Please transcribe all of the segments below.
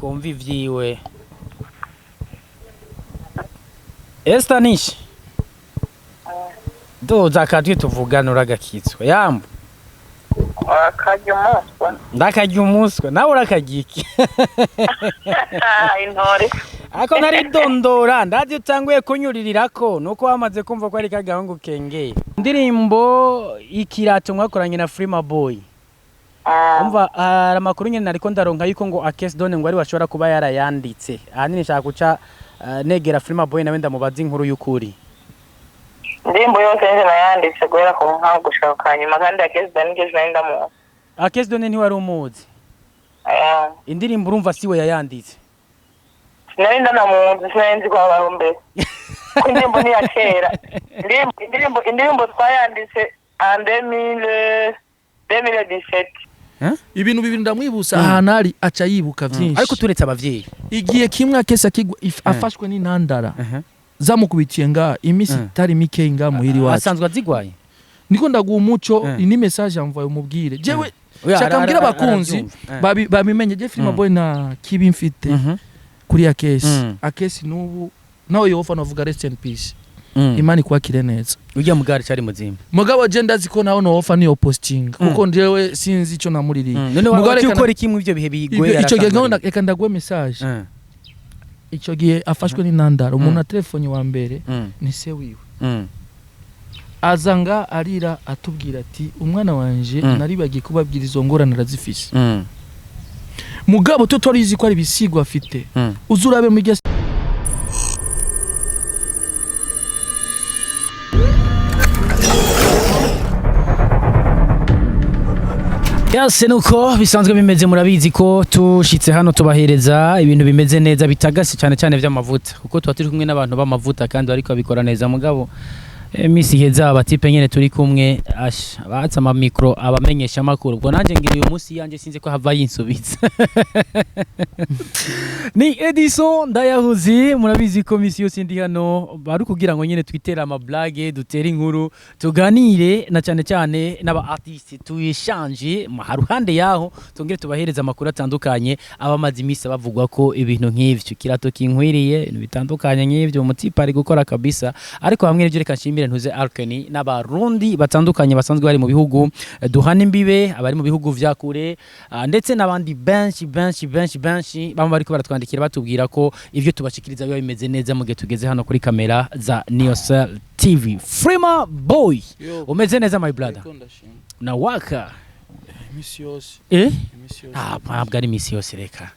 twumva ivyiwe. Estanish. Doza kadwi tuvugana uragakitswe. Yambo. Akajumuswa. Ndakajumuswa. Nawe urakagiki. Intore. Ako nari dondora ndazi utanguye kunyuririrako nuko wamaze kumva ko ari kagahungu kengeye. Indirimbo ikirato mwakoranye na Freema boy. Umva aramakuru nyene nariko ndaronka yuko ngo Akes Don ngo ari washobora kuba yarayanditse. Ahanini nshaka guca negera Freema boy nawe ndamubaza inkuru y'ukuri. Ndimbo yose nje nayanditse guhera ku nka gushaka nyuma kandi Akes Don nje nenda mu. Akes Don ni wari umuzi. Indirimbo urumva siwe yayanditse. Nenda namuzi sinzi kwa barombe. Ndimbo ni yakera. Ndimbo twayanditse en 2017. Ibintu bibiri ndamwibusa ahanari aca yibuka byinshi. Ariko turetse abavyeyi. Igiye kimwe Akesa kigwa afashwe n'intandara. Zamukubitiye nga imisi tari mike nga muhiri wacu. Asanzwe azigwaye. Niko ndaguha umuco ini message amvaye umubwire. Jewe shaka mbwira abakunzi babimenye je Freema boy na kibi mfite kuri Akes. Akes nubu nawe yofa novuga rest in peace. Imani kwa kireneza. Ujya mugari cyari muzimba. Mugabo je ndaziko naho no offer niyo posting kuko ndiyewe sinzi ico namuririye. Mugabo reka ukora kimwe ivyo bihe bigoye. Ico gihe ngona reka ndagwe message. Ico gihe afashwe n'intandara umuntu na telefone wa mbere ni se wiwe. Azanga arira atubwira ati umwana wanje naribagiye kubabwira izo ngorane razifise. Mugabo to torizi ko ari bisigwa afite. Uzurabe mu gihe Yase nuko bisanzwe bimeze murabizi ko tushitse hano tubahereza ibintu bimeze neza bitagase cyane cyane vy'amavuta kuko tuba turi kumwe n'abantu b'amavuta kandi ariko abikora neza mugabo misi heza abatipe nyene turi kumwe batsa ama micro abamenyesha makuru ubwo nanje ngira uyu munsi yanje sinze ko hava yinsubiza ni Edison ndayahuzi murabizi ko misi yose ndi hano bari kugira ngo nyene twitera ama blague dutera inkuru tuganire na cyane cyane n'aba artiste tuyishanje haruhande yaho tongere tubahereza amakuru atandukanye abamaze imisi bavugwa ko ibintu nk'ivyo kirato kinkwiriye ibintu bitandukanye nk'ivyo umutipe ari gukora kabisa ariko hamwe n'ivyo reka nshimire ntuze Alkeni n'abarundi batandukanye basanzwe bari mu bihugu duhana imbibe abari mu bihugu vya kure ndetse n'abandi benshi bamwe bariko baratwandikira batubwira ko ivyo tubashikiriza biba bimeze neza mu gihe tugeze hano kuri kamera za Neosel TV. Freema boy umeze neza my brother na waka imisi yose ntabwo ari imisi yose reka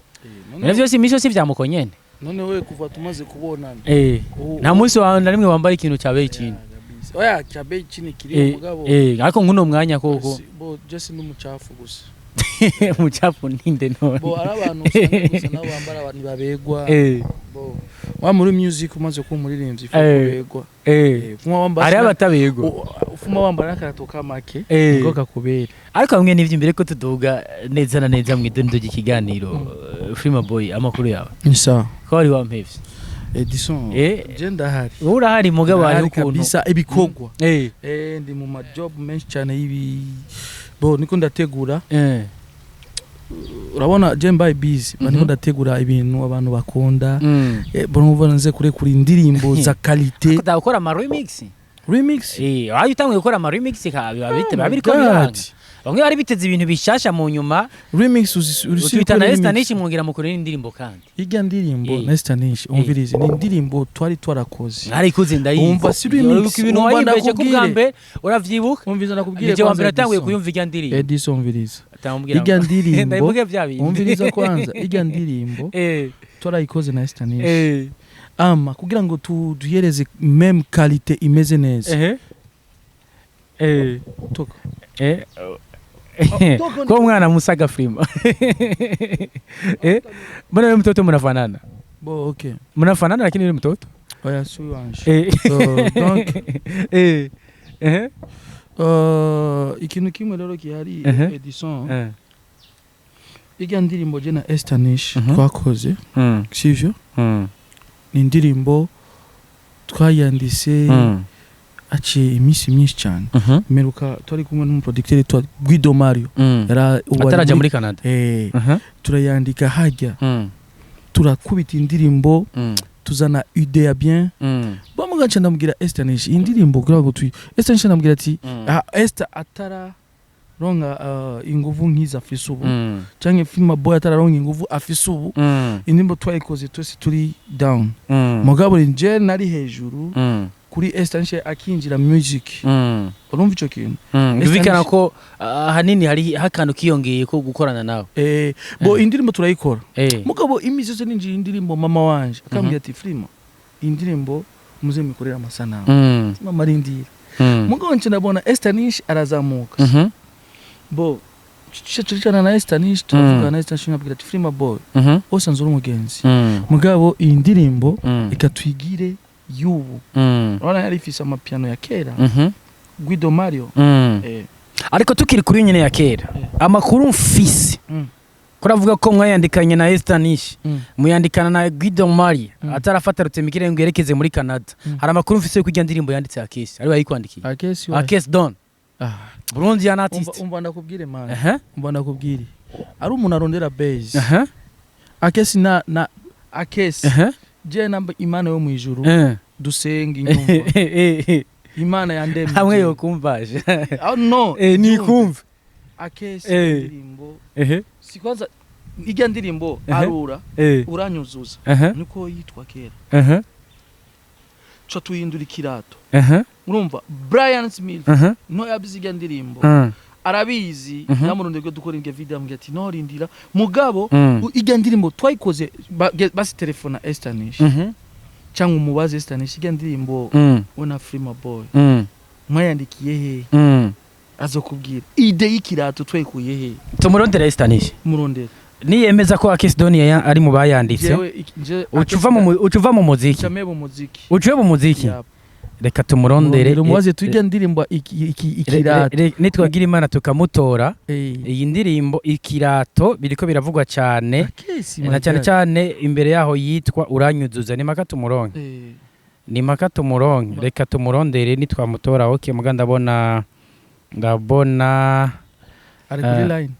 byose imisi yose vyamukonyene none we kuva tumaze kubonana nta munsi wawe na rimwe wambaye ikintu cyabaye ikintu oya cyabaye ikintu kiri mugabo ariko nguno mwanya koko bo just n'umucafu gusa umucafu ninde none bo arabantu gusa nabo bambara abantu babegwa bo wa muri music umaze ko umuririmbyi babegwa fuma wambara ari abatabegwa fuma wambara nakarato kamake ngo kakubera ariko hamwe n'ivyo imbere ko tuduga neza na neza mu idondo ry'ikiganiro Freema boy amakuru yawe nisa ko ari wampevye Edison je ndahari urahari mugabo ari ukuntu kabisa ibikogwa ndi mu ma job menshi cyane ibi bo niko ndategura urabona je mbaye busy niko ndategura ibintu abantu bakunda bo numva nze kuri indirimbo za qualité ndakora ama remix ayo utangiye gukora ama remix babiri ko biranga bamwe bari biteze ibintu bishasha mu nyuma remix utwitana Estanish mwongira mukore indirimbo kandi irya ndirimbo na Estanish umvirize ni indirimbo twari twarakoze ari kuze ndayimva umva si remix ibintu wayibeje kubwambe uravyibuka umviza nakubwire kwa mbere atanguye kuyumva irya ndirimbo Edison umviriza atambwira irya ndirimbo ndayivuge vyabindi umviriza kwanza irya ndirimbo twarayikoze na Estanish ama kugira ngo duhereze même qualité imeze neza toka kwa mwana musaga Freema mbona wewe mtoto mnafanana bo okay mnafanana lakini wewe mtoto oya si wanje donc ikintu kimwe rero kihari Edison irya ndirimbo je na Estanish twakoze sivyo ni indirimbo twayandise aciye imisi myinshi cyane meruka twari kumwe n'umuproducteur twa Guido Mario ataraja muri Canada turayandika hajya turakubita indirimbo tuzana idea bien bamugaca ndamubwira Esther nishi indirimbo kugira ngo Esther nishi ndamubwira ati Esther atara ronga inguvu nkiza afise ubu canke Freema boy atara ronga inguvu afise ubu indirimbo twayikoze twese turi down mugabo nje nari hejuru kuri Esther nishi akinjira music urumva ico kintu bikana ko hanini hari hakantu kiyongeye ko gukorana nawe bo indirimbo turayikora mugabo imizi zose ninjira indirimbo mama wanje akambwira ati Freema indirimbo muze mikorera amasanamu mama rindira mugabo nce nabona Esther nishi arazamuka bo chichana na Esther nishi tuvuga na Esther nishi ngabwira ati Freema boy ose nzura umugenzi mugabo iyi ndirimbo ikatwigire yubu urabona yari ifise amapiano ya kera Guido Mario ariko tukiri kuri nyene ya kera amakuru mfise kuravuga ko mwayandikanye na Esther nishi muyandikana na Guido Mario atarafata rutemikire ngo yerekeze muri Canada hari amakuru mfise ko indirimbo yanditse Akes ari bayikwandikiye Akes Don Burundi ya artist umva ndakubwire man umva ndakubwire ari umuntu arondera base Akes na Akes je namba Imana yo mwijuru dusenga inyumva Imana yandemye hamwe yo kumvaje no ni kumva Akes indirimbo sikwaza ijya ndirimbo arura uranyuzuza niko yitwa kera cyo tuyindura ikirato urumva Brian Smith no yabiziga ndirimbo arabizi namurundi gwe dukora inge video ambye ati no rindira mugabo ijya ndirimbo twayikoze basi telefona Esther nishi cyangwa umubaze Esther nishi ijya ndirimbo wona Freema boy mwayandikiye he azokubwira ide y'ikirato twayikuye he tumurondera Esther nishi murondera niyemeza ko Akes Don ari mu bayanditse ucuva mu muziki ucuve mu muziki reka tumurondere umubaze tujya ndirimbo ikirato nitwagira Imana tukamutora iyi ndirimbo ikirato biriko biravugwa cyane na cyane cyane imbere yaho yitwa uranyuzuza ni maka tumuronke reka tumurondere nitwamutora okay muga ndabona ari kuri line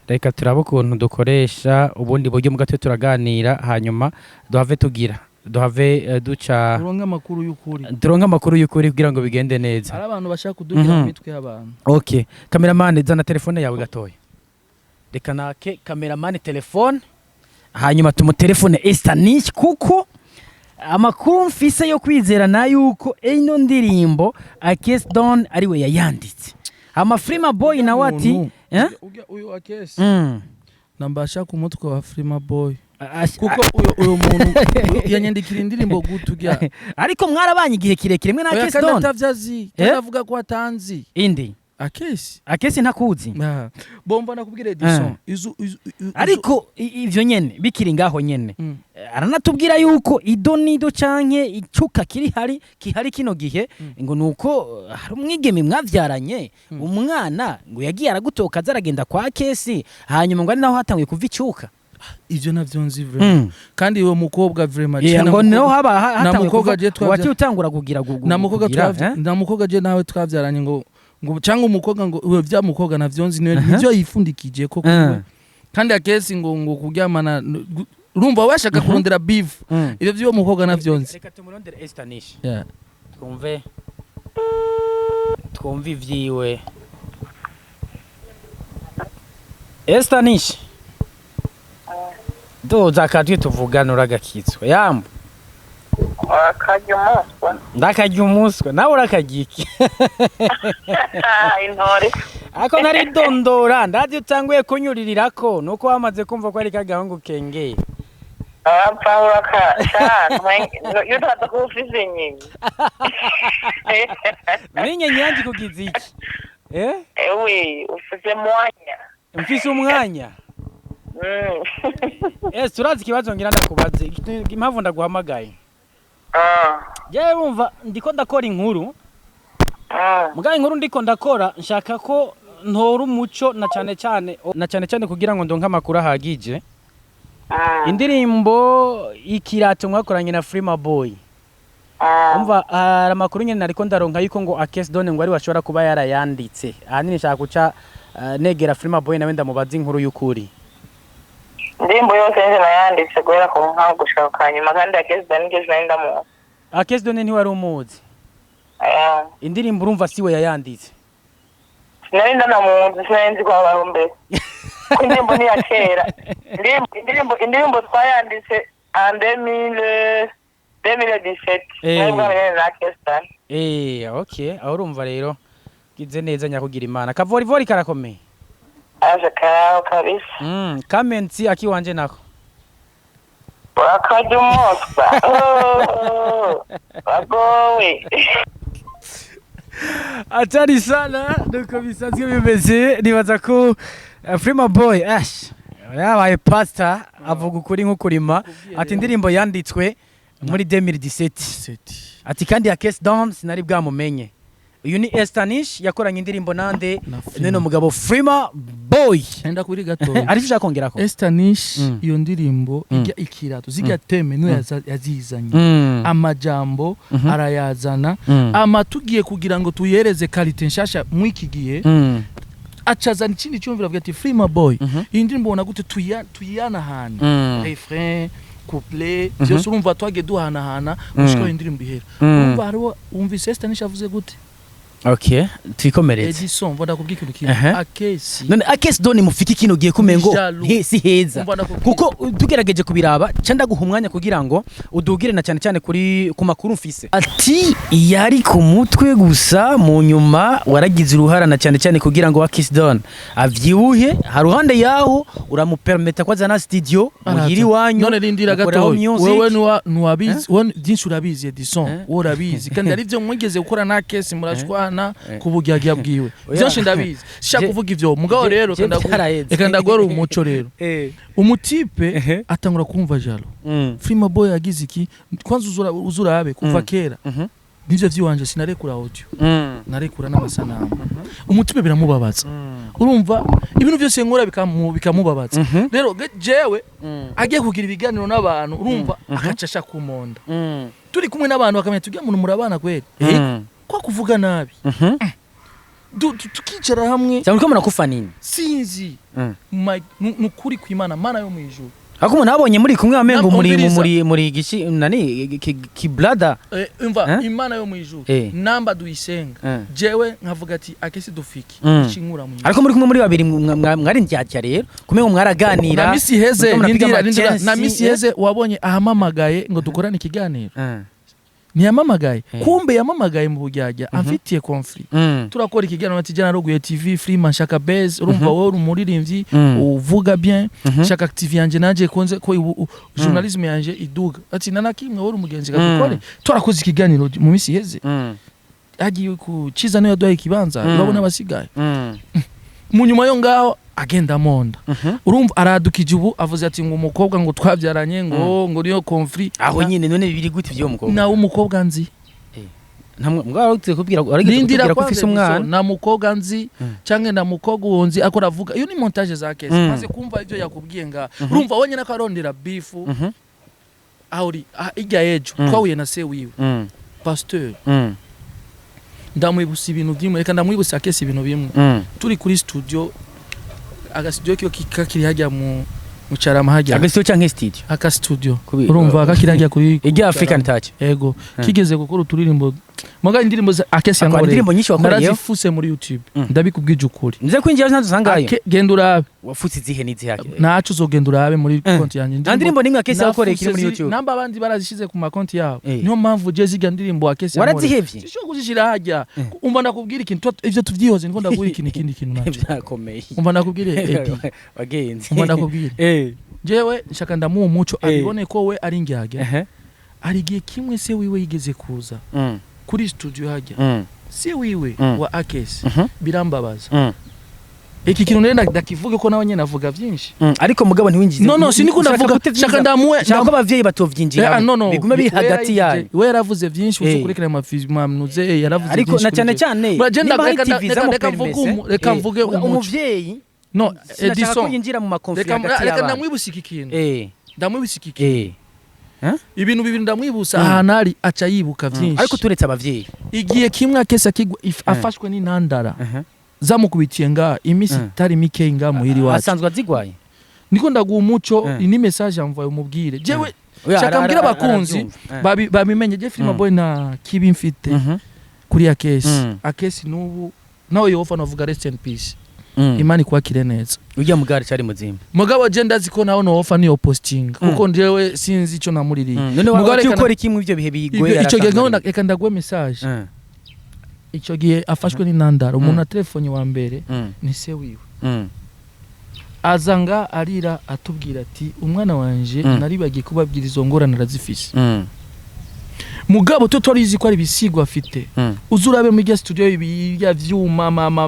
reka turaba ukuntu dukoresha ubundi buryo mugatwe turaganira hanyuma duhave duca turonka amakuru y'ukuri kugira ngo bigende neza ari abantu bashaka kudugira mu mitwe y'abantu okay cameraman zana telefone yawe gatoya reka nake cameraman telefone hanyuma tumutelefone Esther nishi kuko amakuru mfise yo kwizera na yuko ino ndirimbo Akes Don ari we yayanditse ama Freema boy na wati uyu Akes nambasha ku mutwe wa Freema boy kuko uyu muntu yanyandikira indirimbo gutujya ariko mwarabanye igihe kirekire mwe na Akes Don atavyazi ndavuga ko atanzi indi Akes ntakuzi bomba nakubwira Edison ariko ivyo nyene bikiri ngaho nyene aranatubwira yuko idonido canke icuka kihari kino gihe ngo nuko hari umwigeme mwavyaranye umwana ngo yagiye aragutoka zaragenda kwa Akes hanyuma ngo ari naho hatangiye kuva icuka ivyo navyo nzi vraiment kandi uwo mukobwa vraiment ngo naho haba hatangiye kuva wati utangura kugira na mukobwa je nawe twavyaranye ngo cyangwa umukobwa ngo uwe vya mukobwa navyo nzi nivyo yifundikije koko kandi Akes ngo kuryamana urumva washaka kurondera beef ivyo vyo mukobwa navyo nzi reka tumurondere Esther nishi twumve ivyiwe Esther nishi doza kadwe tuvugana uragakitswe yambo ndakarya umuswa nawe urakagiki intore ako nari dondora ndazi utanguye kunyuririrako nuko wamaze kumva ko ari kagahungu kengeye Paula yutaza kufise nyinyi ninye yanji kugize iki ewe ufise mwanya mfise umwanya turazi ikibazo ngira ndakubaze impamvu ndaguhamagaye jewe wumva ndiko ndakora inkuru mugaye inkuru ndiko ndakora nshaka ko ntora umuco na cyane cyane kugira ngo ndonke amakuru ahagije indirimbo ikirato mwakoranye na Freema boy umva amakuru nyene nariko ndaronka yuko ngo Akes Don ngo ari washobora kuba yarayanditse ahanini nshaka guca negera Freema boy nawe ndamubaza inkuru y'ukuri indirimbo yose nje nayanditse guhera ku ntango gushaka kanyuma kandi Akes Don nige ndamu Akes Don ntiwari umuzi indirimbo urumva siwe yayanditse sinari ndanamuzi sinzi ko abaho mbere indirimbo ni ya kera indirimbo twayanditse en 2017 nari bwamenye na Akes Don okay aho urumva rero gize neza nyakugira imana kavorivori karakomeye aje karao kabisa kamensi akiwanje nako wakajumosba Agwaye atari sana nuko bisanzwe bimeze nibaza ko Freema boy yabaye pastor avuga ukuri nk'ukurima ati indirimbo yanditswe muri 2017 ati kandi Akes Don sinari bwamumenye uyu ni Estanish yakoranye indirimbo nande none mugabo Freema boy enda kuri gato ari ushaka kongera ko Estanish iyo ndirimbo ijya ikirato zijya teme no yazizanye amajambo arayazana amatugiye kugira ngo tuyereze quality nshasha mwikigiye acazana ikindi cyumvira avuga ati Freema boy iyi ndirimbo ubona gute tuyana hana refrain couplet byose urumva twage duhanahana ushiko indirimbo ihera urumva hariho umvise Estanish avuze gute okay twikomereze Edison mvona kubwika ikintu Akes none Akes Don mufiki kino giye kumengo si heza kuko tugerageje kubiraba cyanda guha umwanya kugira ngo udugire na cyane cyane kuri ku makuru mfise ati yari ku mutwe gusa mu nyuma waragize uruhara na cyane cyane kugira ngo Akes Don avyibuhe haruhande yaho uramupermeta kwaza na studio muhiri wanyu none rindira gato wewe nuwabizi won byinshi urabizi Edison urabizi kandi ari byo mwigeze gukora na Akes murashwa kubugyagiya bwiwe byose ndabizi shaka kuvuga ivyo mugabo rero kandi ndagora umuco rero umutipe atangura kumva jalo Freema boy yagize iki kwanza uzurabe kuva kera nivyo vyiwanje sinarekura audio narekura n'amasanamu umutipe biramubabaza urumva ibintu byose nkora bikamubabaza rero jewe agiye kugira ibiganiro n'abantu urumva akacasha kumonda turi kumwe n'abantu bakamenya tugiye umuntu murabana kweli kwa kuvuga nabi tukicara hamwe cyangwa ko munakufa nini sinzi nukuri kwimana mana yo mwijuru ako umuntu abonye muri kumwe amengo muri gishi nani kiblada umva imana yo mwijuru namba duyisenga jewe nkavuga ati Akes dufiki ikinkura mu ariko muri kumwe muri babiri mwari ndyatya rero kumengo mwaraganira na misi heze na misi heze wabonye ahamamagaye ngo dukorane ikiganiro ntiyamamagaye kumbe yamamagaye mu bujyajya amfitiye conflit turakora ikiganiro ati jana roguye TV Freema shaka base urumva wowe umuririmbyi uvuga bien shaka active yanje naje konze ko journalisme yanje iduga ati nanakimwe wowe umugenzi gakore turakoze ikiganiro mu misi heze agiye ku ciza no yaduhaye ikibanza babona basigaye mu nyuma yo ngaho agenda monda urumva aradukije ubu avuze ati ngo umukobwa ngo twabyaranye ngo niyo conflit aho nyine none bibiri gute byo mukobwa na umukobwa nzi ntamwe mbwa utse kubwira kubwira ko ufise umwana na mukobwa nzi canke na mukobwa wonzi akora avuga iyo ni montage za Akes maze kumva ivyo yakubwiye nga urumva wonye nakarondera beef auri ijya ejo twahuye na se wiwe pasteur ndamwibusa ibintu byimwe reka ndamwibusa Akes ibintu bimwe turi kuri studio agastudio kiyo kikakiri hajya mu Mucarama hajya agastudio canke studio aka studio urumva akakiri hajya kuri ijya African Touch ego kigeze gukora uturirimbo muga indirimbo za Akes yangore indirimbo nyinshi wakoreye narazifuse muri YouTube ndabikubwije ukuri nze kwinjira ntazangayo genda urabe wafutse izihe n'izihake nacu uzogenda urabe muri konti yanjye indirimbo nimwe Akes yakoreye kiri muri YouTube namba abandi barazishize ku makonti yabo niyo mpamvu je ziga ndirimbo Akes yangore warazihevye sisho kuzishira hajya umva ndakubwira ikintu ivyo tuvyihoze ndiko ndakubwira ikindi kintu naco byakomeye umva ndakubwire wagenzi umva ndakubwire jewe nshaka ndamuha umuco abibone ko we ari ngyage ari giye kimwe se wiwe yigeze kuza kuri studio hajya se wiwe wa Akes birambabaza iki kintu nenda ndakivuge ko nawe nyene avuga byinshi ariko mugabo ntiwinjize no siniko ndavuga shaka ndamuwe shaka abavyeyi batovyinjira bigume biri hagati yayo we yaravuze byinshi uzukurikira amafilm yaravuze ariko na cyane cyane reka mvuge umuvyeyi no Edison yinjira mu makonflict hagati y'abantu reka ndamwibusa iki kintu ndamwibusa iki kintu ibintu bibiri ndamwibusa ahanari aca yibuka byinshi ariko turetse abavyeyi igiye kimwe Akes afashwe n'intandara zamukubitiye nga imisi tari mike nga muhiri wacu asanzwe azigwaye niko ndaguha umuco ni message amvaye umubwire jewe shaka mbwira abakunzi babimenye je Freema boy na kibi mfite kuri Akes nubu nawe yofa navuga rest in peace imani kwa kireneza ujya mugari cyari muzima mugabo je ndazi ko nawe no offer niyo posting kuko njewe sinzi ico namuririye mugabo cyukora kimwe ivyo bihe bigoye ico gihe ngona reka ndagwe message ico gihe afashwe n'intandara umuntu na telefone wa mbere ni se wiwe azanga arira atubwira ati umwana wanje naribagiye kubabwira izo ngorane razifise mugabo to torizi ko ari bisigwa afite uzurabe mu studio ya vyuma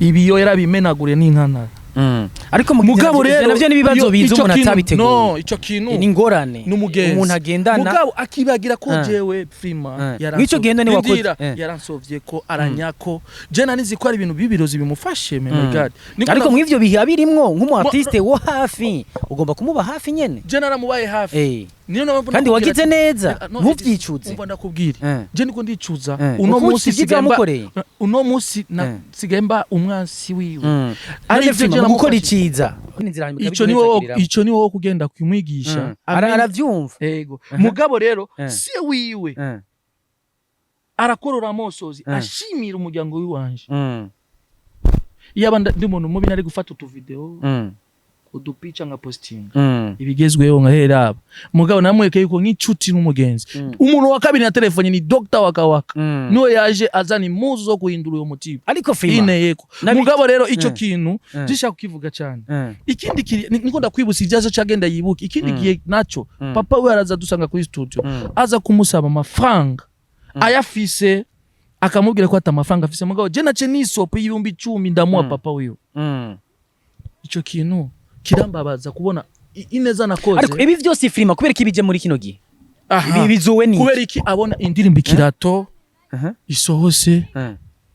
ibiyo yarabimenagure n'intantara ariko mugabo rero navyo nibibazo bizo umuntu atabiteguye no ico kintu ni ngorane umuntu agendana mugabo akibagira ko jewe Freema yaranso genda ni wakoze yaransovye ko aranyako je nanizi ko ari ibintu bibirozi bimufashe my god ariko mwivyo bihe abirimwo nk'umu artiste wo hafi ugomba kumuba hafi nyene je naramubaye hafi kandi wagize neza ntuvyicuze umva ndakubwira je niko ndicuza uno munsi sigamba uno munsi sigemba umwansi wiwe ari ivyo gukora iciza ico ni wowe kugenda kumwigisha aravyumva yego mugabo rero si wiwe arakorora amosozi ashimira umuryango wiwanje yaba ndi umuntu mubi nari gufata utu video udupica nka posting ibigezweho nka heraba mugabo namweke yuko nk'icuti n'umugenzi umuntu wa kabiri na telefone ni Dr. Wakawaka niwe yaje azana impuzu zo guhindura uyo mutiba ariko Freema yeko mugabo rero ico kintu zishaka kukivuga cyane ikindi niko ndakwibutsa ivyazo cyagenda yibuka ikindi gihe naco papa we araza dusanga kuri studio aza kumusaba amafaranga ayafise akamubwira ko atamafaranga afise mugabo je nace nisopo y'ibihumbi 10 ndamuha papa wiwe ico kintu kirambabaza kubona ineza nakoze ariko ibi vyose Freema kubera kibije muri kino gihe ibi bizuwe ni kubera iki abona indirimbo ikirato isohose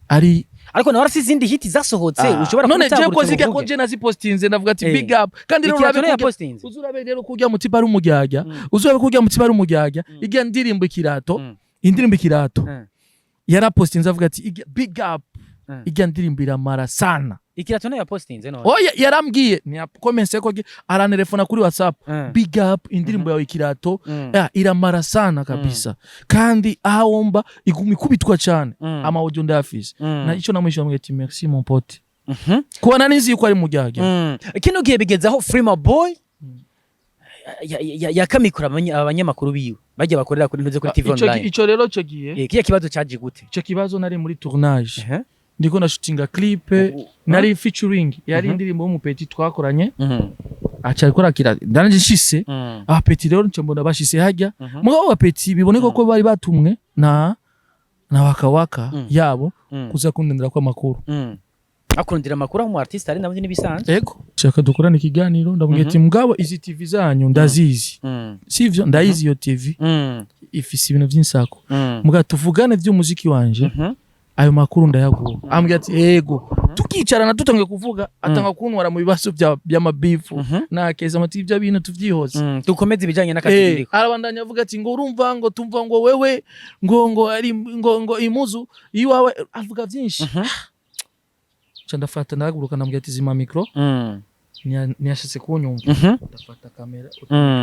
ari ariko nawe arafise izindi hiti zasohotse ushobora none je ko ziga ko je nazipostinze ndavuga ati big up kandi rero uzurabe rero kujya mu tipa ari umujyajya uzurabe kujya mu tipa ari umujyajya igiye indirimbo ikirato yarapostinze avuga ati big up igiye indirimbo iramara sana ikirato nayo yapostinze none oya yarambwiye ni commence ko aranelefona kuri WhatsApp big up indirimbo yawe ikirato iramara sana kabisa kandi ahomba igumikubitwa cyane ama audio ndafise na ico namwishyura mwete merci mon pote kubona nizi yuko ari mujyage kino gihe bigezaho Freema boy yakamikura abanyamakuru biwe bajya bakorera kuri ntuze kuri TV online ico rero cyo giye kiya kibazo cyaje gute ico kibazo nari muri tournage ndiko na shootinga clip nari featuring yari indirimbo y'umupeti twakoranye acha ikora kira ndanje shise abapeti rero ncambona bashise hajya mugabo abapeti biboneka ko bari batumwe na wakawaka yabo kuza kundendera kwa makuru akundira makuru mu artiste ari nabyo nibisanzwe ego shaka dukorana ikiganiro ndamubwiye ati mugabo izi TV zanyu ndazizi sivyo ndayizi yo TV ifise ibintu by'insako mugabo tuvugane by'umuziki wanje ayo makuru ndayaguha ambwiye ati ego tukicarana tutangiye kuvuga atanga kuntwara mu bibazo by'amabifu na keza amati bya bintu tuvyihoze dukomeze ibijanye n'akazi arabandanya avuga ati ngo urumva ngo tumva ngo wewe ngo ari ngo imuzu iwawe avuga byinshi ndafata ndaguruka ndambwiye ati zima micro niyashitse kunyumva ndafata kamera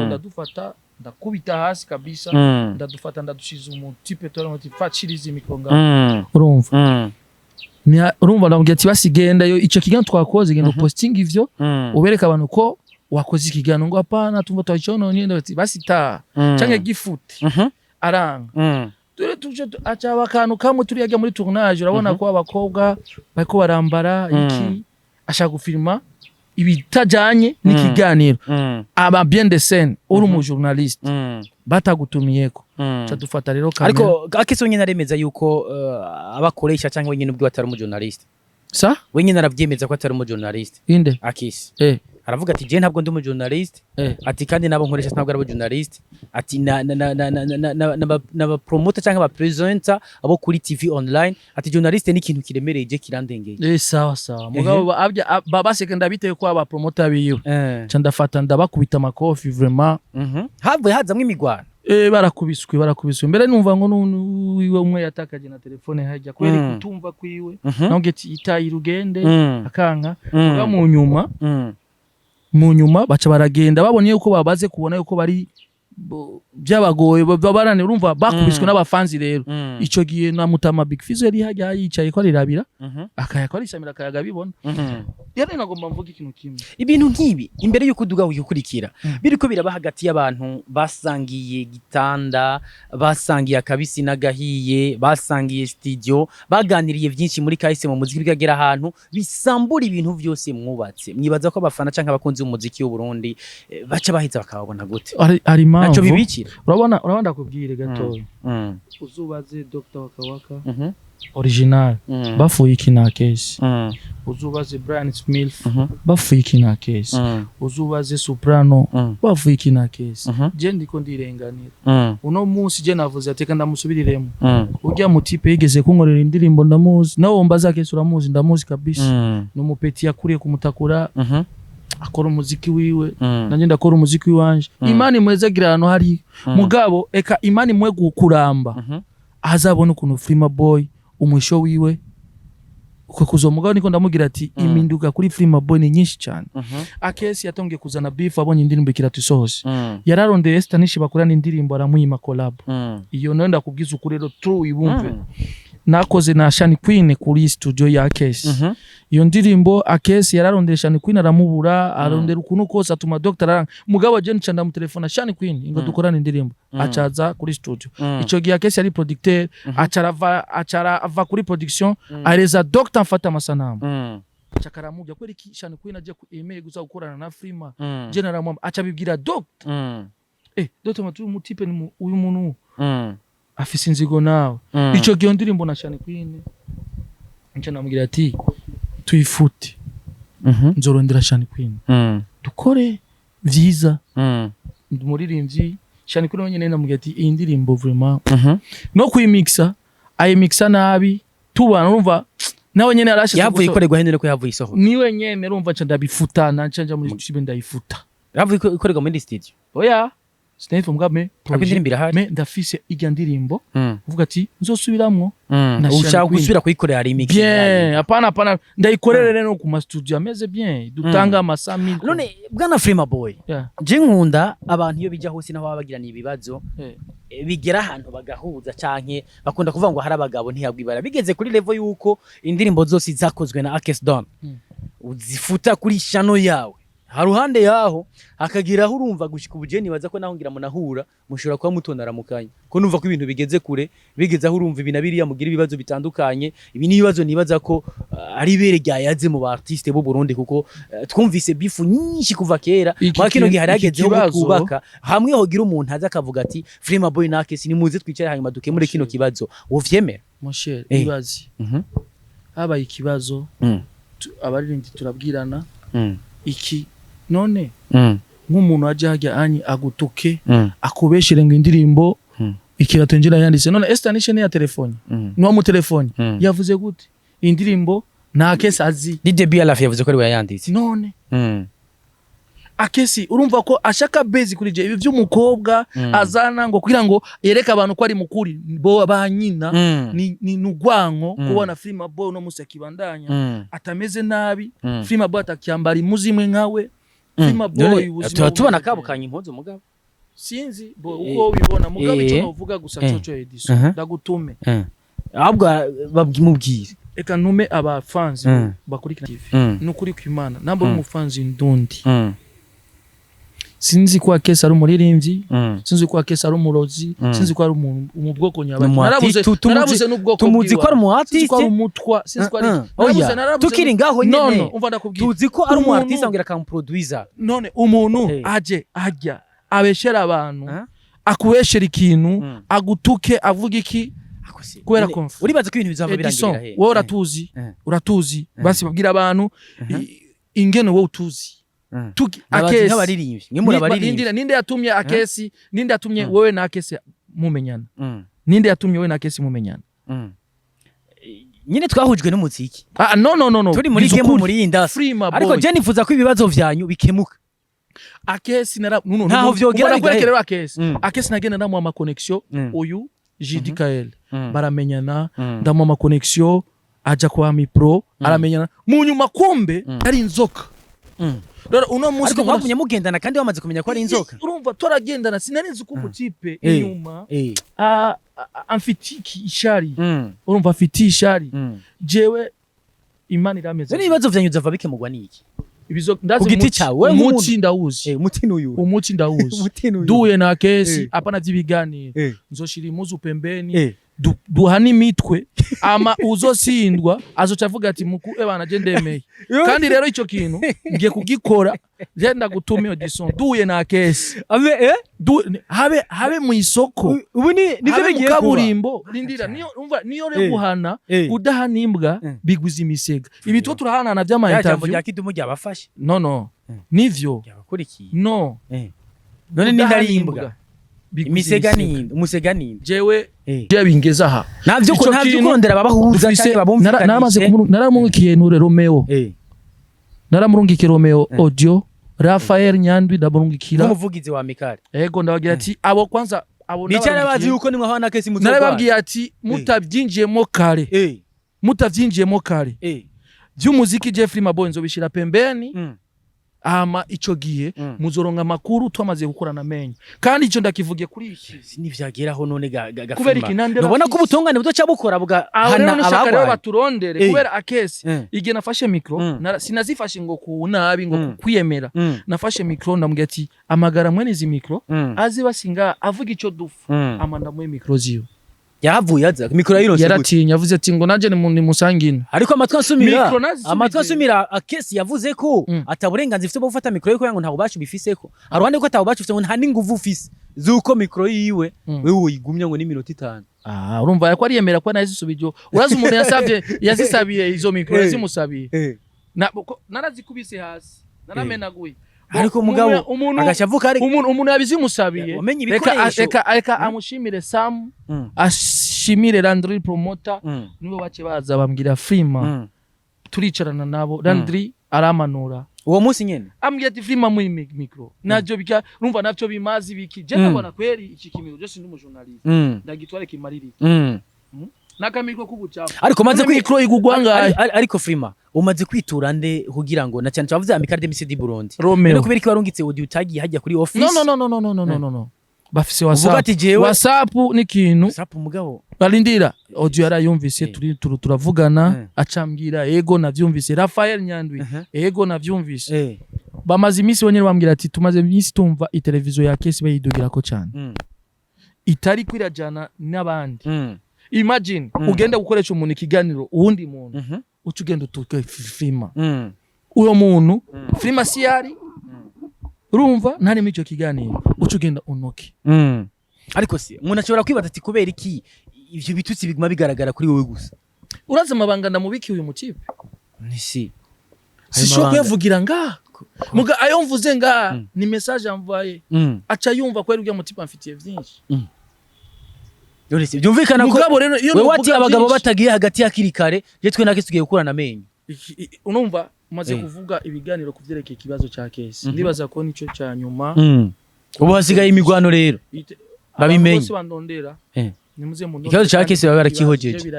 ndadufata ndakubita hasi kabisa ndadufata ndadushiza umutipe tora ngo tifachirize imikonga urumva urumva ndambwiye ati basigenda yo ico kigano twakoze gendo posting ivyo ubereka abantu ko wakoze ikigano ngo apana tumva twaciona nyenda ati basita canke gifuti aranga turi tuje acha bakanu kamwe turi yajya muri tournage urabona ko abakobwa bariko barambara iki ashaka gufilma ibitajanye n'ikiganiro aba bien de scène uri mu journaliste batagutumiyeko cadufata rero kamera ariko Akes nyine aremeza yuko abakoresha cyangwa wenyine ubwo batari mu journaliste sa wenyine aravyemeza ko atari mu journaliste inde Akes aravuga ati je ntabwo ndi mu journaliste ati kandi nabo nkoresha ntabwo ari mu journaliste ati na promoter cyangwa ba presenter abo kuri TV online ati journaliste ni ikintu kiremereye je kirandengeye sawa mugabo baba sekenda biteye ko aba promoter biyo candafata ndabakubita amakofi vraiment havuye hazamwe imigwano barakubiswe mbere numva ngo wiwe umwe yatakaje na telefone hajya kweri kutumva kwiwe nabwo iti itayi rugende akanka mu nyuma mu nyuma baca baragenda babonye yuko babaze kubona yuko bari byabagoye babarane urumva bakubiswe n'abafanzi rero ico gihe na Mutama Big Fizzo yari hajya yicaye ko rirabira akayakora isamira akayaga bibona yari nagomba mvuga ikintu kimwe ibintu nkibi imbere yuko duga ukurikira biriko biraba hagati y'abantu basangiye gitanda basangiye akabisi n'agahiye basangiye studio baganiriye byinshi muri kahise mu muziki bigagera ahantu bisambura ibintu byose mwubatse mwibaza ko abafana canke abakunzi b'umuziki w'u Burundi baca bahita bakabona gute ari naco bibikira urabona kubwire gatoya uzubaze Dr. Wakawaka original bafuye ikina Case uzubaze Brian Smith bafuye ikina Case uzubaze Soprano bafuye ikina Case je ndiko ndirenganira uno munsi je navuze ateka ndamusubiriremo urya mutipe yigeze kunkorera indirimbo ndamuzi nawo mbaza Case uramuzi ndamuzi kabisa n'umupeti yakuriye kumutakura akora umuziki wiwe nanje ndakora umuziki wanje imani mweza girano hari mugabo eka imani mwe gukuramba azabona ukuntu Freema Boy umwisho wiwe uko kuzomugabo niko ndamugira ati iminduka kuri Freema Boy ni nyinshi cyane Akesi yatongiye kuzana beef abonye indirimbo ikiratu isohose yararondeye Estanishi bakorana indirimbo aramwima collab iyo none ndakubwiza ukuri rero true ibumve nakoze na Shani Queen kuri studio ya Akesi iyo ndirimbo Akesi yararondeye Shani Queen aramubura arondera ukuntu kose atuma Dr. Arang mugabo je ncanda mu telefone Shani Queen ingo dukorana indirimbo acaza kuri studio ico gihe Akesi ari producteur acara kuri production areza Dr. mfata amasanamu chakaramubya kweri ki Shani Queen aje emeye guza gukorana na Freema je naramwamba aca bibwira Dr. Dr. matu mutipe ni uyu muntu afise inzigo nawe ico gihe ndirimbo na Shani Queen nca namubwira ati tuyifute nzorondera Shani Queen dukore vyiza ndumuririmbyi Shani Queen wenyene namubwira ati iyi ndirimbo vraiment no kuyimixa ayimixa nabi tubana urumva nawe nyene arashe yavuye ikorerwa henere ko yavuye isoho ni wenyene urumva nca ndabifuta nca muri studio ndayifuta yavuye ikorerwa muri studio oya Stephen Mugame indirimbo irahari me ndafise ijya ndirimbo uvuga ati nzosubiramwo ushaka gusubira kuyikorera remix bien apana ndayikorere rero ku ma studio ameze bien dutanga amasami none bwana Freema Boy je nkunda abantu iyo bijya hose naho babagirana ibibazo bigera ahantu bagahuza canke bakunda kuvuga ngo hari abagabo ntiyagwibara bigeze kuri level yuko indirimbo zose zakozwe na Akes Don uzifuta kuri channel yawe haruhande yaho akagira aho urumva gushika ubujeni baza ko naho ngira munahura mushobora kwa mutondara mukanya ko numva ko ibintu bigeze kure bigeze aho urumva ibinabiriya mugira ibibazo bitandukanye ibi ni ibibazo nibaza ko ari bere ryayaze mu ba artiste bo Burundi kuko twumvise bifu nyinshi kuva kera makino gihe harageze ho kubaka hamwe ho gira umuntu aza akavuga ati Freema Boy na Akes ni muze twicare hanyuma dukemure kino kibazo wovyemera mon cher ibazi aba ikibazo abarindi turabwirana iki none nk'umuntu aje hajya anyi agutuke akubeshere ngo indirimbo ikiratenjera yanditse none Estanishi ne ya telefone no mu telefone yavuze gute indirimbo na Akesi azi DJ BLF yavuze ko ari yanditse none Akesi urumva ko ashaka base kuri je ibi by'umukobwa azana ngo kugira ngo yereka abantu ko ari mukuri bo banyina ni nugwanko kubona Freema Boy no musa kibandanya atameze nabi Freema Boy atakyambara imuzimwe nkawe Freema Boy tubona kabukanye impuzu mugabo sinzi uko ubibona mugabo icyo novuga gusa coco Edison ndagutume ahubwo babwimubwire eka ntume aba fans bakurikira TV nukuri kwimana namba umufanzi ndundi sinzi ko Akesi ari umuririmbyi sinzi ko Akesi ari umurozi sinzi ko ari umubwoko nyabaki narabuze n'ubwoko tumuzi ko ari umu artiste ko ari umutwa sinzi ko ari tukiri ngaho nyene no umva ndakubwira tuzi ko ari umu artiste ngira ka producer none umuntu aje ajya abeshera abantu akubeshera ikintu agutuke avuga iki kubera konfu uribaza ko ibintu bizava birangira he wowe uratuzi basi babwira abantu ingene wowe utuzi Akesi ninde yatumye Akesi ninde yatumye wewe na Akesi mumenyana ninde yatumye wewe na Akesi mumenyana nyine twahujwe n'umuziki no turi muri game muri industry ariko je nifuza ko ibibazo vyanyu bikemuka Akesi ntaho vyogera bigahe Akesi nagenda namu ama connection uyu JDKL baramenyana ndamu ama connection aja kwa Mi Pro aramenyana mu nyuma kumbe ari inzoka rero uno munsi ariko mwagumye mugendana kandi wamaze kumenya ko ari inzoka urumva turagendana sinarinzi ko umutipe inyuma amfitiki ishari urumva afiti ishari jewe imana irameze n'ibibazo vyanyuze ava bikemugwa niki ibizo ndazi umuti ndawuzi umuti ndawuzi duye na kesi hapana vyibiganiro nzoshira imuzu pembeni duhana imitwe ama uzosindwa azocavuga ati muku ebana je ndemeye kandi rero ico kintu ngiye kugikora genda gutuma audition duye na kesi habe mu isoko ubu nivyo bigiye kaburimbo rindira niyo reguhana udahana imbwa biguza imisega ibi two turahana na vyama interview ya kidumu ryabafashe no nivyo yabakurikiye no none nindari imbwa imisega ninde umusega ninde jewe bingeza aha navyo kurondera babahuza cyane babumvikana naramaze naramurungikiye nure Romeo naramurungikiye Romeo audio Rafael Nyandwi ndamurungikira umuvugizi wa Mikali yego ndabagira ati abo kwanza abo nicara bazi yuko nimwe hana kesi mutwa narababwiye ati mutavyinjiyemo kare mutavyinjiyemo kare by'umuziki Jeffrey Maboy nzobishira pembeni ama ico gihe muzoronka makuru twamaze gukorana menye kandi ico ndakivugiye kuri iki sinivyageraho none gafima kubera ikinandera ubona ko ubutungane buzoca bukora bwa hana abagwaye baturondere kubera akesi igihe nafashe micro sinazifashe ngo ku nabi ngo kwiyemera nafashe micro ndamubwiye ati amagara mwene izi micro azi basinga avuga ico dufu amanda mu micro ziyo yavuye aza mikoro yirose yaratinya yavuze ati ngo nanje ni musangine ariko amatwi asumira akesi yavuze ko ataburenganza ifite bwo gufata mikoro yuko yango ntago bacu bifise ko aruhande ko atago bacu ifite ngo nta ninguvu ufise zuko mikoro yiwe wewe uyigumya ngo ni minota 5 urumva yako ariyemera ko nazisubijyo uraza umuntu yasavye yazisabiye izo mikoro yazimusabiye narazikubise hasi naramenaguye ariko mugabo agashavuka ari umuntu yabizimusabiye reka amushimire Sam ashimire Landry promoter niwe bace baza bambwira Freema turicarana nabo Landry aramanura uwo munsi nyene ambwiye ati Freema mu micro najyo bika urumva navyo bimazi biki je nabona kweri iki kimiro je sindi umujournalist ndagitware kimariri nakamiko kubucafu ariko maze micro igugwanga ariko Freema umaze kwitura nde kugira ngo na cyane cyavuze amikari de Mise di Burundi rero kubera ko warungitse audio utagiye hajya kuri office no bafise WhatsApp n'ikintu WhatsApp mugabo balindira audio yarayumvise turavugana acambwira yego navyumvise Rafael Nyandwi yego navyumvise bamaze imisi bonyene bambwira ati tumaze imisi tumva iteleviziyo ya kesi bayidugira ko cyane itari kwirajana n'abandi imagine ugenda gukoresha umuntu ikiganiro uwundi muntu ucugenda utuke Freema uyo muntu Freema siyari urumva ntari muri cyo kiganiro ucugenda unoke ariko si umuntu ashobora kwibaza ati kubera iki ivyo bitutsi biguma bigaragara kuri wowe gusa uraza amabanga ndamubiki uyu mutipe nisi sisho kuyavugira nga muga ayo mvuze nga ni message amvaye acha yumva kweri ujya mutipe amfitiye byinshi Yorese byumvikana ko we wati abagabo batagiye hagati yakirikare je twe nake tugiye gukurana amenyo unumva maze kuvuga ibiganiro kuvyerekeye ikibazo ca kesi ndibaza ko nico ca nyuma ubu hasigaye imigwano rero babimenye bose bandondera nimuze mu ikibazo ca kesi baba barakihojeje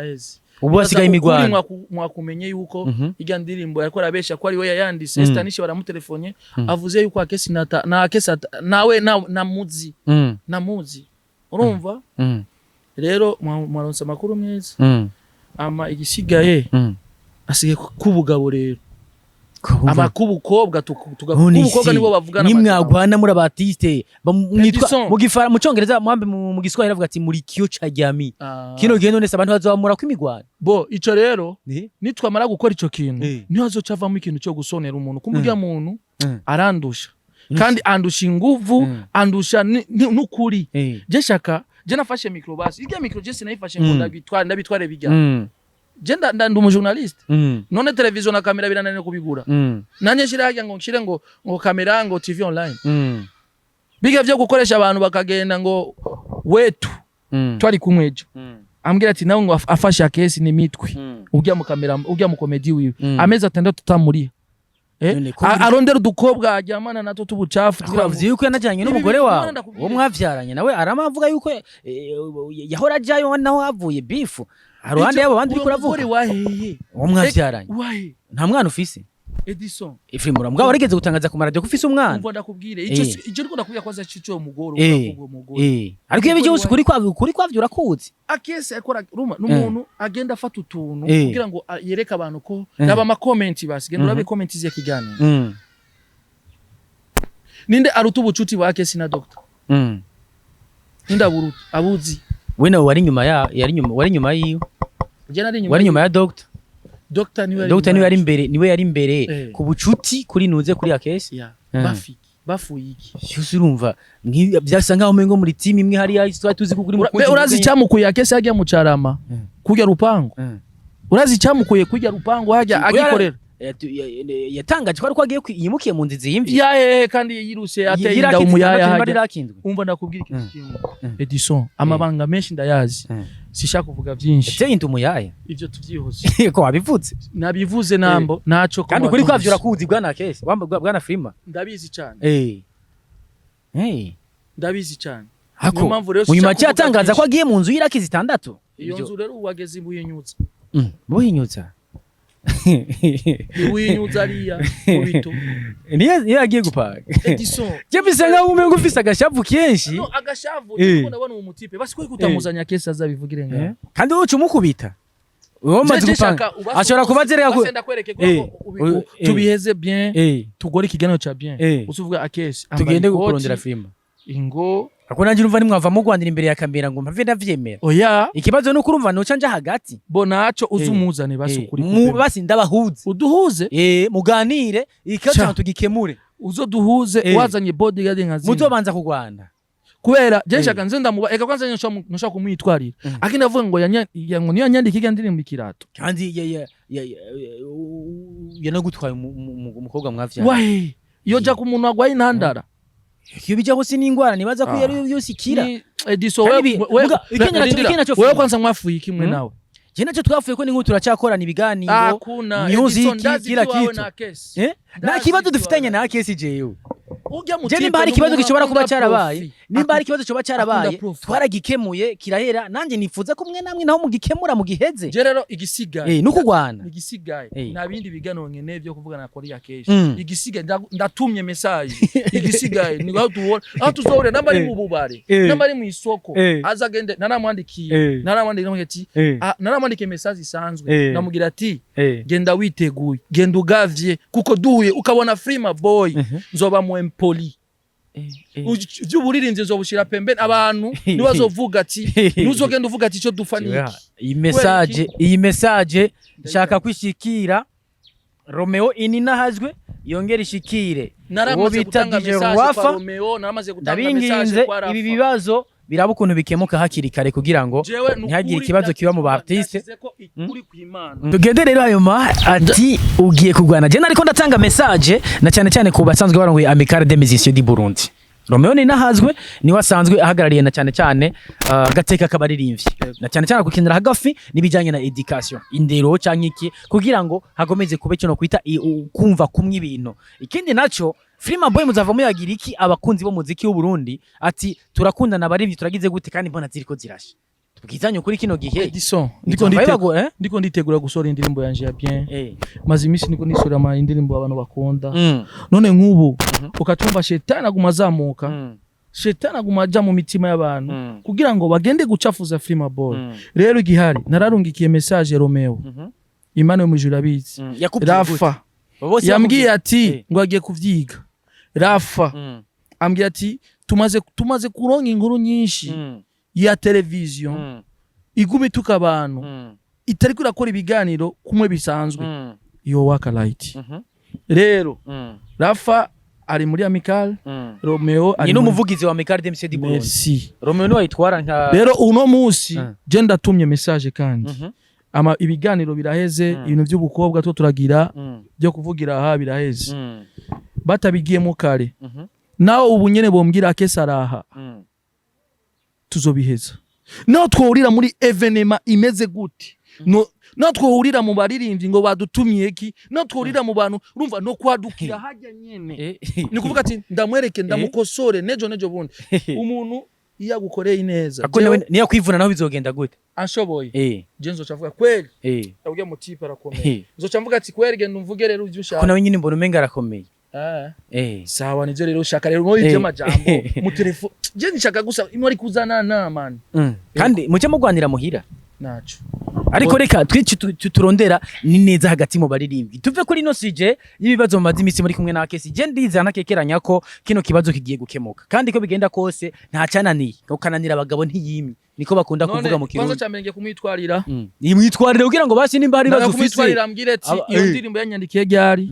ubu hasigaye imigwano mwakumenye yuko irya ndirimbo yakora abesha ko ari we yayandise Stanisha baramutelefone avuze yuko akesi na akesi nawe namuzi urumva rero mwaronse makuru meza ama igisigaye asigaye kubugabo rero abakubukobwa tukubukobwa nibo bavugana nimwagwana muri abatiste mwitwa mu gifara mu cyongereza mwambe mu giswahili avuga ati muri kiyo cajyami kino gihe none abantu bazamura kwimigwana bo ico rero nitwamara gukora ico kintu niho azocavamo ikintu cyo gusonera umuntu kumburya muntu arandusha kandi andusha inguvu andusha n'ukuri je shaka je nafashe micro basi irya micro je sinayifashe ngo ndabitware bijya je ndandu umujournalist none television na kamera biranane kubigura nanye shira hajya ngo nshire ngo kamera ngo TV online biga vyo gukoresha abantu bakagenda ngo wetu twari kumwejo ambwira ati nawe ngo afasha kesi ni mitwe ujya mu kamera ujya mu comedy wiwe ameza atandatu tutamuriye arondera udukobwa ajyamana nato tubucafu twavuze yuko yanajyanye n'umugore wawe wo mwavyaranye nawe aramavuga yuko yahora ajyayo naho havuye bifu haruhande yabo bandi biko ravuga waheye wo mwavyaranye nta mwana ufise Edison Freema mugabo warigeze gutangaza ku radio kufise umwana umva ndakubwire icyo riko ndakubwira kwaza cyo mugore umugore ariko iyo byose kuri kwavyo urakuzi Akese akora ruma n'umuntu agenda afata utuntu kugira ngo yereka abantu ko naba ama comment basigenda urabe comment ziya kiganiro ninde aruta ubucuti bwa Akese na Dr ninde aburuta abuzi wena wari nyuma wari nyuma yiwe wari nyuma ya Dr niwe yari imbere ku bucuti kuri nuze kuri Akese bafuye iki cyose urumva byasa nkaho mengo muri team imwe hari tuzi kuri mukunzi urazi cyamukuye Akese hajya mu Carama kujya rupango urazi cyamukuye kujya rupango hajya agikorera yatangaje ko ari ko agiye yimukiye mu nzizi y'imvi kandi yiruse ateye inda umuyaya hajya umva ndakubwira ikintu Edison amabanga menshi ndayazi sishaka kuvuga byinshi ateye inda umuyaya ivyo tuvyihoze ko wabivuze nabivuze nambo naco kandi kuri kwavyo urakuzi bwana Akese bwana Freema ndabizi cyane ndabizi cyane hako unyuma cyatangaza ko agiye mu nzu y'iraki zitandatu iyo nzu rero uwageze imbuyenyutsa buhinyutsa buhinyutsa ariya ubito niye agiye gupaka Edison je bisanga umengo ufise agashavu kenshi no agashavu ndibona bano mu mutipe basi ko kutamuzanya Akese azabivugire nga kandi wocu mukubita uwo mazi gupanga ashobora kubazerera ko ndakwereke ko tubiheze bien tugore ikiganiro cha bien usuvuga Akese tugende gukorondera Freema ingo ako nanjye urumva nimwava mu Rwanda imbere ya kamera ngo mpave ndavyemera oya ikibazo nuko urumva no canja hagati bonaco uzumuzane basi kuri basi ndabahuze uduhuze muganire ikibazo tugikemure uzoduhuze wazanye bodyguard nkazi muzobanza kugwana kubera jenshaka nze ndamuba eka kwanza nshaka kumwitwarira akindi avuga ngo yango niyo nyandika igandire mu kirato kandi yanagutwaye umukobwa mwavya wahe iyo ja ku muntu agwaye intandara iyo bijya hose n'ingwara nibaza ko yari yose ikira Edison wewe kwanza mwafuye kimwe nawe je naco twafuye ko ningu turacakorana ibiganiro music kila kitu na kibazo dufitanye na Akese jeyo je nimba hari ikibazo gishobora kuba cyarabaye nimba hari ikibazo cyoba cyarabaye twaragikemuye kirahera nanje nifuza ko mwe namwe naho mugikemura mugiheze je rero igisigaye nuko gwana igisigaye nabindi biganiro nkene byo kuvugana kuri Akese igisigaye ndatumye message igisigaye ni aho tubona aho tuzohore namba ari mu bubare namba ari mu isoko azagende naramwandikiye ati naramwandike message isanzwe namugira ati genda witeguye genda ugavye kuko duhuye ukabona Freema boy nzoba mu empoli by'uburirinzi zobushira pembeni abantu nibazovuga ati nuzogenda uvuga ati cyo dufaniki iyi message shaka kwishikira Romeo inina hazwe yongera ishikire uwo bita DJ Rafa naramaze gutanga message kwa Rafa ibi bibazo biraba ukuntu bikemuka hakiri kare kugira ngo ntihagire ikibazo kiba mu artiste tugende rero ayo ati ugiye kugwana je nariko ndatanga message na cyane cyane ku basanzwe barongoye Amicale des Musiciens du Burundi Romeo ni nahazwe ni wasanzwe ahagarariye na cyane cyane gateka kabaririmbyi na cyane cyane gukinira hagafi nibijanye na education indero canke iki kugira ngo hagomeze kube cyo no kwita kumva kumwe ibintu ikindi naco Freema boy muzavamo yagira iki abakunzi bo muziki w'u Burundi ati turakundana barivyi turagize gute kandi mbona ziriko zirasha tubwizanye kuri kino gihe Edison ndiko nditegura gusora indirimbo yanje ya bien maze imisi niko nisora ama indirimbo abantu bakunda none nk'ubu ukatumva shetani agumazamuka shetani agumaja mu mitima y'abantu kugira ngo bagende gucafuza Freema boy rero igihari nararungikiye message Romeo Imana mu juru abizi Rafa yambwiye ati ngo agiye kuvyiga Rafa ambwiye ati tumaze kuronka inkuru nyinshi ya television igume tuka abantu itari kurakora ibiganiro kumwe bisanzwe yo waka light rero Rafa ari muri Amicale Romeo ari n'umuvugizi wa Amicale des Musiciens du Burundi Romeo no ayitwara nka rero uno musi je ndatumye message kandi ama ibiganiro biraheze ibintu by'ubukobwa to turagira byo kuvugira aha biraheze batabigiye mu kare naho ubu nyene bombwira Akese araha tuzobiheza no twohurira muri evenement imeze gute no twohurira mu baririmbyi ngo badutumye iki no twohurira mu bantu urumva no kwadukira hajya nyene ni kuvuga ati ndamwereke ndamukosore nejo bundi umuntu iyo agukoreye ineza niyo kwivuna naho bizogenda gute anshoboye je nzoca mvuga kweli ubwo mutipe arakomeye nzoca mvuga ati kweli genda umvuge rero ivyo ushaka ko nawe nyine mbona umenga arakomeye sawa nivyo rero ushaka rero muri ivyo majambo mu telefone je nshaka gusa imwe ari kuzana na man kandi muce mugwanira muhira naco ariko reka twici turondera ni neza hagati mu baririmbyi tuve kuri no sije y'ibibazo mu mazimisi muri kumwe na Akes je ndiza nakekeranya ko kino kibazo kigiye gukemuka kandi ko bigenda kose nta cananiye ukananira abagabo ntiyimi niko bakunda kuvuga mu kirundi kwanza cyamenye kumwitwarira yimwitwarira kugira ngo basi nimba ari bazo kumwitwarira ambwire ati iyo ndirimbo yanyandikiye ryari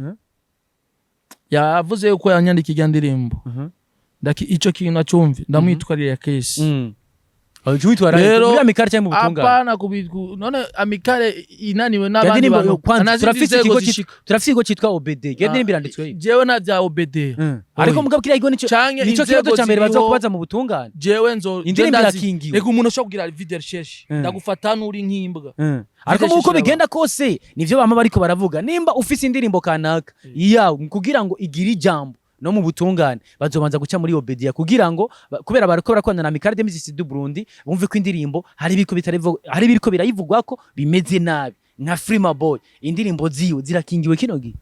yavuze uko yanyandikiye ndirimbo ndaki ico kintu acumve ndamwitwarira Akes rero amikare cyangwa mu butunga apana kubiku none amikare inaniwe n'abandi bantu turafise igo citwa OBD gende nimbiranditswe jewe na bya OBD ariko mugabo kiriya igo nico kibazo ca mbere baza kubaza mu butungane jewe nzo indirimbo irakingiwe ego umuntu ashobora kugira video recherche ndagufata nuri nk'imbwa ariko muko bigenda kose nivyo bama bariko baravuga nimba ufise indirimbo kanaka yawe kugira ngo igire ijambo no mu butungane bazobanza guca muri obedia kugira ngo kubera bariko barakwana na Mikare de Music du Burundi bumve ko indirimbo hari biriko birayivugwako bimeze nabi nka Freema boy indirimbo ziwe zirakingiwe kinogi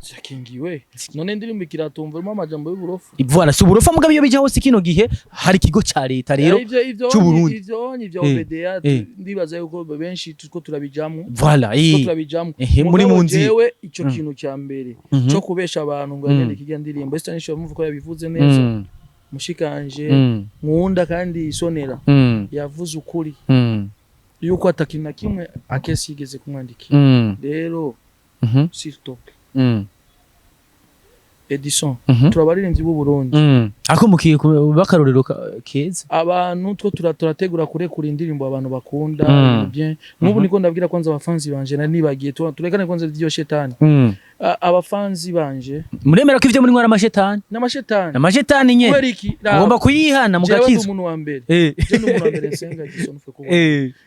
zirakingiwe none indirimbo ikiratumva amajambo y'uburofu voilà si uburofa mugabo iyo bija hose kino gihe hari kigo ca leta rero cy'u Burundi ivyo obedia ndibaza yuko benshi tuko turabijamwe voilà muri munzi jewe ico kintu cya mbere cyo kubesha abantu ngo yandike kijya ndirimbo estanisho bamuvuga ko yabivuze neza mushikanje nkunda kandi isonera yavuze ukuri yuko atakina kimwe Akes yigeze kumwandikira rero stop Edison turabaririmbyi b'u Burundi ako mukiye bakarorero keza abantu two turategura kurekura indirimbo abantu bakunda bien nk'ubu niko ndabwira kwanza abafanzi banje nibagiye turekane kwanza vyo shetani abafanzi banje muremera ko ivyo muri nkora amashetani nye ngomba kuyihana mugakiza umuntu wa mbere je n'umuntu wa mbere nsenga gisonufwe kuba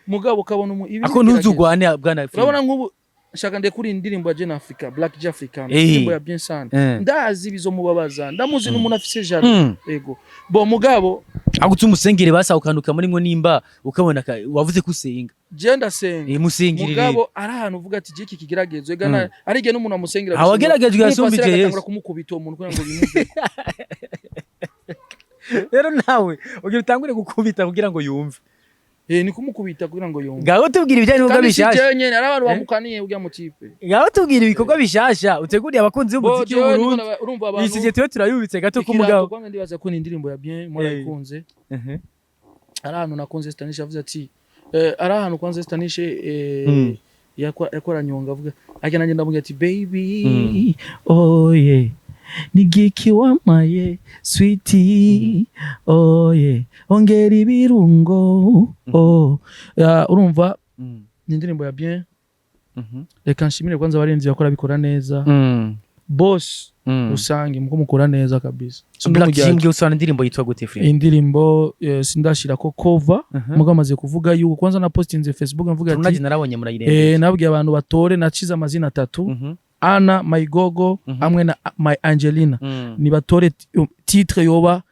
mugabo kabona ibi ako ntuzugwane bwana urabona nk'ubu shaka ndekuri indirimbo ya Gen Africa Black J African indirimbo ya bien sana ndazi bizo mubabaza ndamuzi n'umuntu afise jana ego bo mugabo agutse umusengere basa ukanduka muri ngo nimba ukabona wavuze kusenga je ndasenga musengirire mugabo ari ahantu uvuga ati je iki kigeragezo egana ari ge n'umuntu amusengera awageragejwe yasumbije Yesu kumukubita umuntu kugira ngo bimuve rero nawe ugira utangure gukubita kugira ngo yumve ni kumukubita kugira ngo yumve gaho tubwira ibijanye n'ubwo bishasha kandi nyene ari abantu bamukaniye ujya mu tipe gaho tubwira ibikorwa bishasha uteguriye abakunzi b'umuziki w'u Burundi isije tuwe turayubitse gato ku mugabo kwanga ndibaza ko ni indirimbo ya bien murayikunze ari ahantu nakunze Stanisha avuze ati ari ahantu kwanze Stanisha yakora nyonga avuga ajya nanjye ndavuga ati baby oh yeah nigiki wamaye sweetie oh yeah ongera ibirungo urumva ni indirimbo ya bien reka nshimire kwanza abarinzi bakora bikora neza boss usange muko mukora neza kabisa Black Jim usana indirimbo yitwa gute Freema indirimbo sindashira ko cover mugo amaze kuvuga yuko kwanza na postinze Facebook mvuga ati tunagize narabonye murayirembe nabwiye abantu batore naciza amazina 3 Ana Maigogo hamwe na My Angelina ni batore titre yoba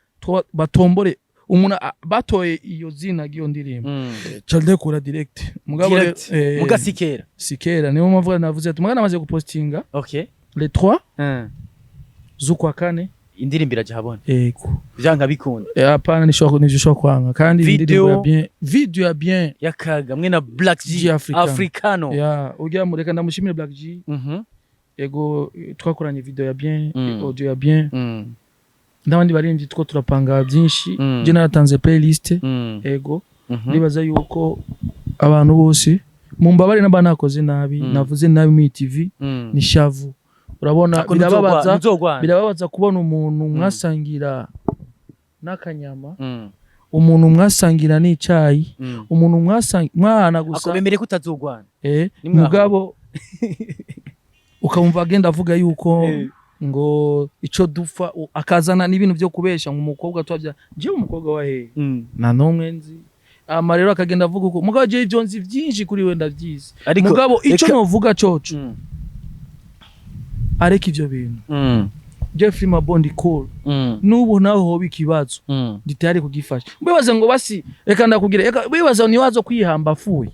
batombore umuntu batoye iyo zina giyo ndirimbo chalde kura direct mugabo mugasikera niyo mpavuga navuze ati mugana amaze gupostinga le 3 zukwa kane indirimbo irajahabona ego byanga bikunda apana nisho kwanga kandi video ya bien yakaga mwe na Black G Africano ujya mureka ndamushimire Black G ego twakoranye video ya bien audio ya bien ndabandi barinzi two turapanga byinshi je naratanze playlist ego nibaza yuko abantu bose mumbabare n'abanakoze nabi navuze nabi mu TV ni shavu urabona birababaza kubona umuntu mwasangira nakanyama umuntu mwasangira n'icayi umuntu mwana gusa akobemere kutazogwana mugabo ukamva agenda avuga yuko ngo ico dupfa akazana n'ibintu byo kubesha nk'umukobwa twabya je umukobwa wa he na nomwe nzi amarero akagenda avuga uko mugabo je Jones byinshi kuri we ndavyize mugabo ico novuga coco areka ivyo bintu je Freema Bond cool nubu naho hoba ikibazo nditari kugifasha mbibaza ngo basi reka ndakugira bibaza ni wazo kwihamba fuye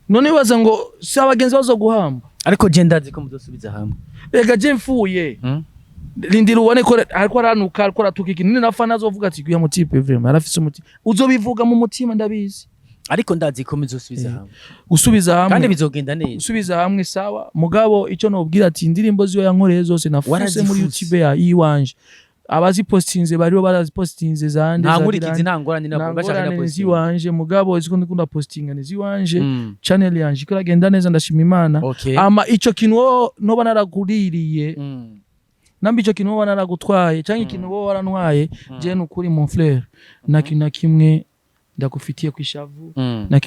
none bibaza ngo si abagenzi bazo guhamba ariko je ndazi ko muzosubiza hamwe reka je mfuye Lindira ubone ko ariko aranuka ariko aratukika nini nafana azovuga ati kuya mutipe vraiment arafise umuti uzobivuga mu mutima ndabizi ariko ndazi ko muzosubiza hamwe gusubiza hamwe kandi bizogenda neza gusubiza hamwe sawa mugabo ico nobwira ati indirimbo ziyo yankoreye zose nafuse muri YouTube ya iwanje abazi postinze bariho barazipostinze zande nta nkurikizi nta ngorane nabo bashaka na postinze iwanje mugabo iziko ndikunda postinga nezi iwanje channel yanje kiragenda neza ndashima Imana ama ico kintu no banaraguririye nambi ico kintu banaragutwaye canke ikintu bo warantwaye je nukuri mon frère na kimwe ndakufitiye kwishavu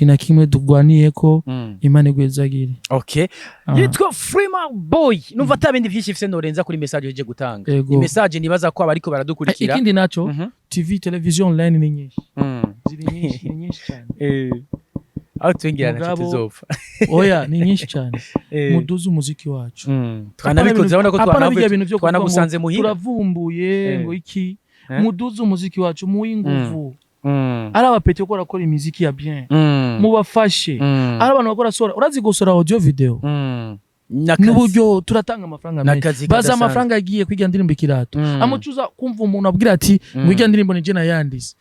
na kimwe dugwaniye ko Imana igwezagire yitwa Freema boy numva atabindi byinshi fise norenza kuri message yeje gutanga i message nibaza ko abariko baradukurikira ikindi naco TV television online ni nyinshi ziri nyinshi cyane aho twingirana kituzopfa oya ni nyinshi cyane muduze umuziki wacu twanabikoze abona ko twanagusanze muhira turavumbuye ngo iki muduze umuziki wacu muwinguvu ari abapete ko rakora imiziki ya bien mubafashe ari abantu bakora sora urazi gusora audio video n'uburyo turatanga amafaranga menshi baza amafaranga agiye kwiga ndirimbo ikirato amucuza kumva umuntu abwira ati ngwiga ndirimbo nije nayandise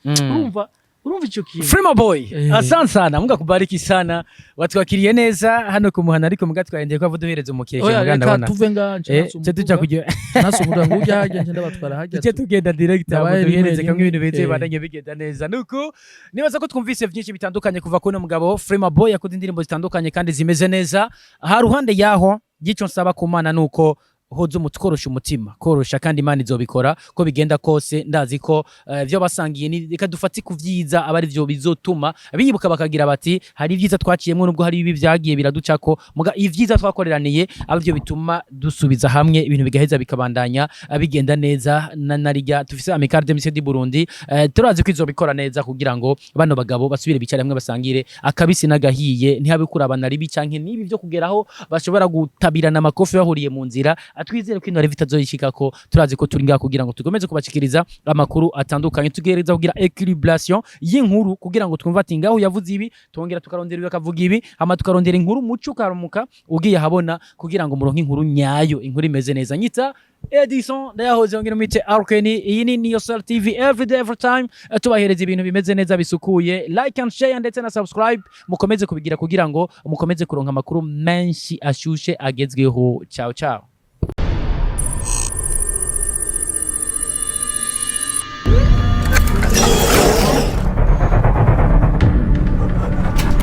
urumva ico kintu Freema boy asante sana munga kubariki sana watwakiriye neza hano kumuhana ariko mugatwaye ko avuduhereza umukeke muganda wana tuve nganje tuja kujya nasubura ngo ujya hajya ngenda batwara hajya tuje tugenda direct avuduhereze kamwe ibintu beze badanye bigenda neza nuko nibaza ko twumvise byinshi bitandukanye kuva kuno mugabo Freema boy yakoze indirimbo zitandukanye kandi zimeze neza ha ruhande yaho gico nsaba kumana nuko hozo mutkorosha umutima korosha kandi Imana izobikora ko bigenda kose ndazi ko byo basangiye ni reka dufati kuvyiza abari byo bizotuma bibuka bakagira bati hari ivyiza twaciyemwe nubwo hari ibi byagiye biraducako muga ivyiza twakoreraniye abyo bituma dusubiza hamwe ibintu bigaheza bikabandanya bigenda neza narijya tufise amikar de du Burundi turazi ko izobikora neza kugira ngo bano bagabo basubire bicare hamwe basangire akabisi nagahiye ntihabe kurabana ribi canke nibi byo kugeraho bashobora gutabirana amakofi bahuriye mu nzira twizere ko intore vitazoyishika ko turazi ko turi ngaha kugira ngo tugomeze kubashikiriza amakuru atandukanye tugereza kugira equilibration y'inkuru kugira ngo twumva ati ngaho yavuze ibi twongera tukarondera ibi akavuga ibi ama tukarondera inkuru muco karamuka ugiye habona kugira ngo muronke inkuru nyayo inkuru imeze neza nyita Edison ndayahoze ngiro mite Arkeni iyi ni Yourself TV every day every time tubahereza ibintu bimeze neza bisukuye like and share ndetse na subscribe mukomeze kubigira kugira ngo mukomeze kuronka amakuru menshi ashushe agezweho ciao ciao